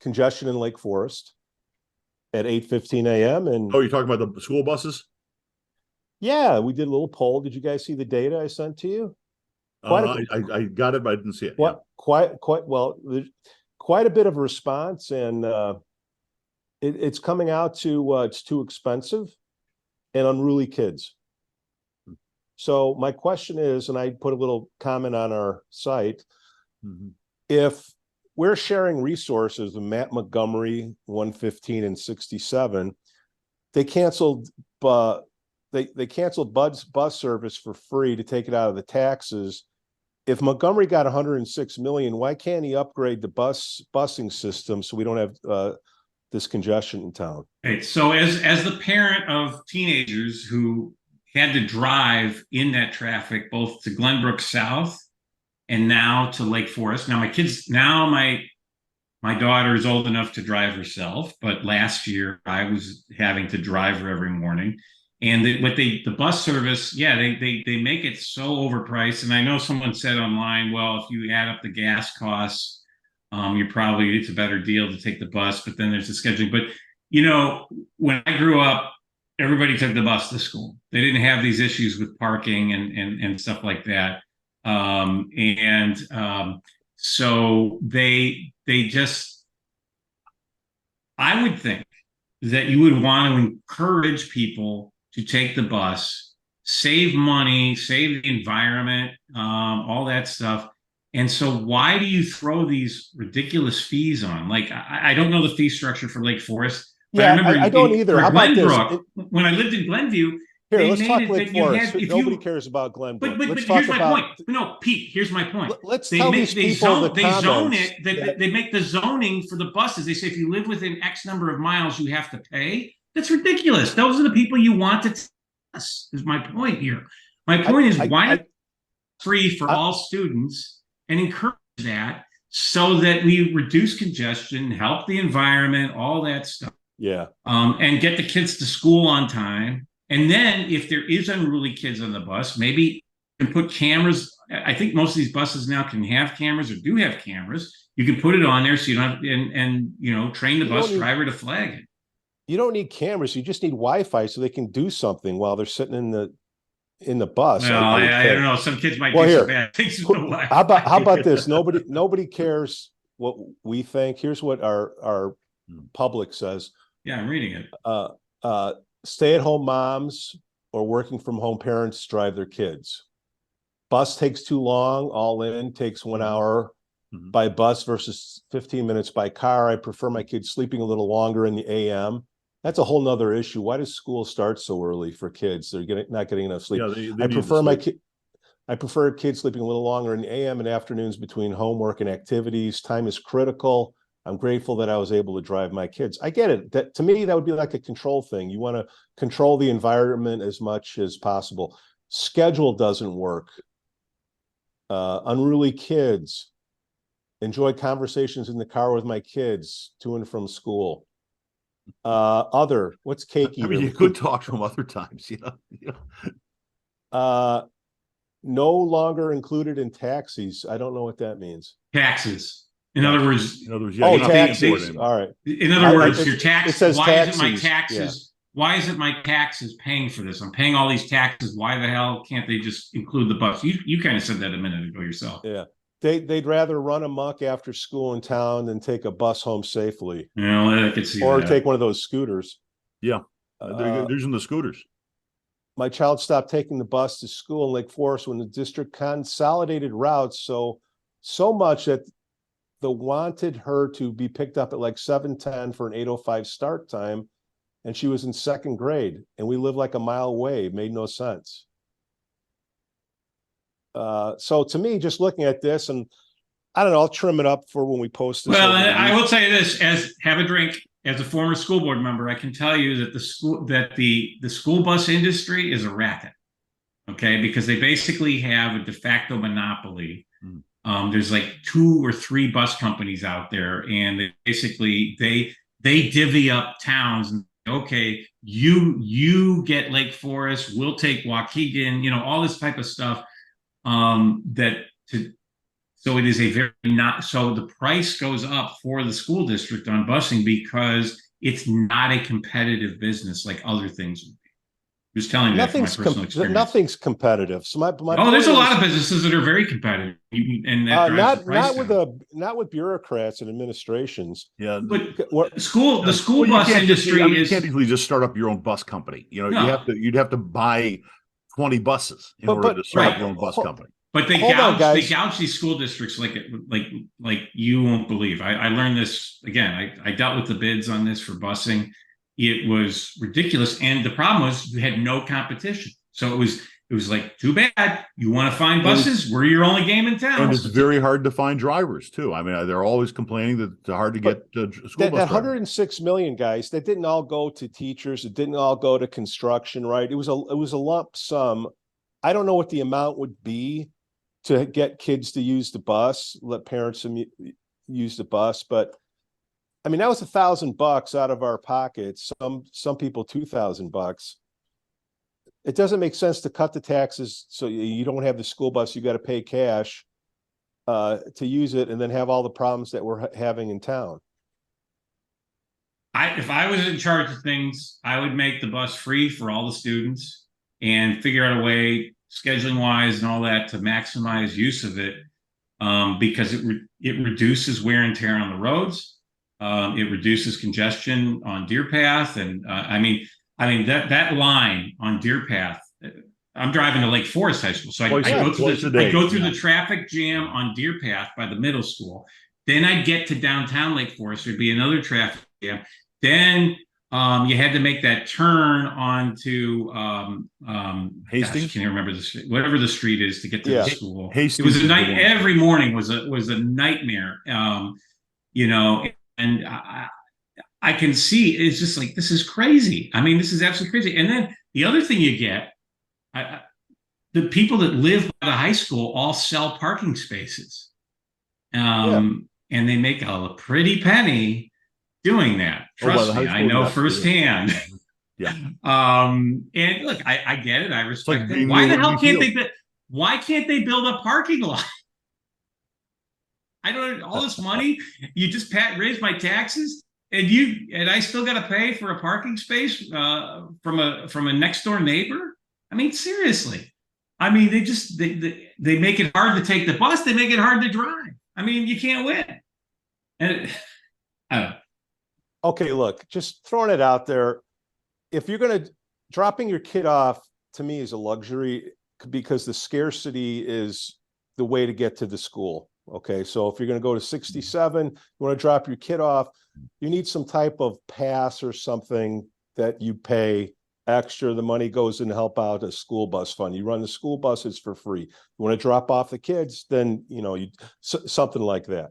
congestion in Lake Forest at 8:15 a.m. And Oh, you're talking about the school buses? yeah, we did a little poll. Did you guys see the data I sent to you? Quite a I got it, but I didn't see it. quite quite well. There's quite a bit of a response, and it's coming out to it's too expensive and unruly kids. So my question is, and I put a little comment on our site, if we're sharing resources, the Matt Montgomery 115 and 67, they canceled they canceled bus service for free to take it out of the taxes. If Montgomery got 106 million, why can't he upgrade the busing system so we don't have this congestion in town? Right. So as the parent of teenagers who had to drive in that traffic, both to Glenbrook South and now to Lake Forest. Now my daughter is old enough to drive herself, but last year I was having to drive her every morning. And the bus service, yeah, they make it so overpriced. And I know someone said online, well, if you add up the gas costs, it's a better deal to take the bus. But then there's the scheduling. But when I grew up, everybody took the bus to school. They didn't have these issues with parking and stuff like that. So they just, I would think that you would want to encourage people to take the bus, save money, save the environment, all that stuff. And so why do you throw these ridiculous fees on? Like, I don't know the fee structure for Lake Forest. But Yeah, I don't either. How about this? When I lived in Glenview, here, let's talk Lake Forest. Nobody cares about Glenbrook. But here's my point. No, Pete, here's my point. Let's tell these people they zone it. They make the zoning for the buses. They say if you live within X number of miles, you have to pay. That's ridiculous. Those are the people you want to test, is my point here. My point is, why not free for all students and encourage that so that we reduce congestion, help the environment, all that stuff. Yeah. And get the kids to school on time. And then if there is unruly kids on the bus, maybe you can put cameras. I think most of these buses now can have cameras or do have cameras. You can put it on there so you don't have and train the bus driver to flag it. You don't need cameras. You just need Wi-Fi so they can do something while they're sitting in the bus. Well, I don't know. Some kids might do some bad things. How about this? Nobody cares what we think. Here's what our public says. Yeah, I'm reading it. Stay-at-home moms or working from home parents drive their kids. Bus takes too long. All in takes 1 hour by bus versus 15 minutes by car. I prefer my kids sleeping a little longer in the AM. That's a whole nother issue. Why does school start so early for kids? They're not getting enough sleep. Yeah, I prefer kids sleeping a little longer in the AM and afternoons between homework and activities. Time is critical. I'm grateful that I was able to drive my kids. I get it. That to me, that would be like a control thing. You want to control the environment as much as possible. Schedule doesn't work. Unruly kids. Enjoy conversations in the car with my kids to and from school. What's cake eater? I mean, you could talk to them other times, No longer included in taxis. I don't know what that means. Taxes. In other words, yeah, taxes. All right. In other words, your tax. It says why taxes. Isn't my taxes? Yeah. Why isn't my taxes paying for this? I'm paying all these taxes. Why the hell can't they just include the bus? You kind of said that a minute ago yourself. Yeah. They'd rather run amok after school in town than take a bus home safely. Yeah, I could see or that. Take one of those scooters. Yeah, they're using the scooters. My child stopped taking the bus to school in Lake Forest when the district consolidated routes so much that they wanted her to be picked up at like 7:10 for an 8:05 start time, and she was in second grade, and we live like a mile away. It made no sense. So to me, just looking at this, and I don't know, I'll trim it up for when we post this. Well, I will say this: have a drink. As a former school board member, I can tell you that the school bus industry is a racket. Okay, because they basically have a de facto monopoly. There's like 2 or 3 bus companies out there, and they divvy up towns. And okay, you get Lake Forest, we'll take Waukegan, all this type of stuff. So it is a very not, so the price goes up for the school district on busing because it's not a competitive business like other things would be. I'm just telling you that from my personal experience. Nothing's competitive. So my Oh, there's point a lot is, of businesses that are very competitive, and that drives the price down. not with bureaucrats and administrations. Yeah. But What the school Well, you bus can't just, industry I mean, you is can't easily just start up your own bus company. You know, no, you'd have to buy 20 buses in order to start right. up your own bus company. But hold on, guys. they gouge these school districts like you won't believe. I learned this again. I dealt with the bids on this for busing. It was ridiculous, and the problem was you had no competition. So it was like, too bad. You want to find buses? We're your only game in town. And it's very hard to find drivers too. I mean, they're always complaining that it's hard to get school bus that drivers. 106 million, guys, that didn't all go to teachers. It didn't all go to construction, right? It was a lump sum. I don't know what the amount would be to get kids to use the bus, let parents use the bus, but I mean, that was $1,000 out of our pockets. Some people $2,000. It doesn't make sense to cut the taxes so you don't have the school bus. You got to pay cash to use it, and then have all the problems that we're having in town. If I was in charge of things, I would make the bus free for all the students and figure out a way, scheduling wise and all that, to maximize use of it, because it reduces wear and tear on the roads. It reduces congestion on Deer Path, and I mean that line on Deer Path. I'm driving to Lake Forest High School, so I go through the traffic jam on Deer Path by the middle school. Then I'd get to downtown Lake Forest. There'd be another traffic jam. Then you had to make that turn onto Hastings. Gosh, I can't remember whatever the street is to get to the school. Hastings. It was a night. Every morning was a nightmare. You know. And I can see it's just like, this is crazy. I mean, this is absolutely crazy. And then the other thing you get, the people that live by the high school all sell parking spaces. And they make a pretty penny doing that. Trust me, I know firsthand. Yeah. And look, I get it. I respect it. Why the hell can't why can't they build a parking lot? I don't, all this money, you just raise my taxes, and I still got to pay for a parking space from a next door neighbor. I mean, seriously. I mean, they make it hard to take the bus. They make it hard to drive. I mean, you can't win. And okay, look, just throwing it out there. If you're dropping your kid off, to me, is a luxury, because the scarcity is the way to get to the school. Okay, so if you're going to go to 67, you want to drop your kid off, you need some type of pass or something that you pay extra. The money goes in to help out a school bus fund. You run the school buses for free. You want to drop off the kids, then something like that.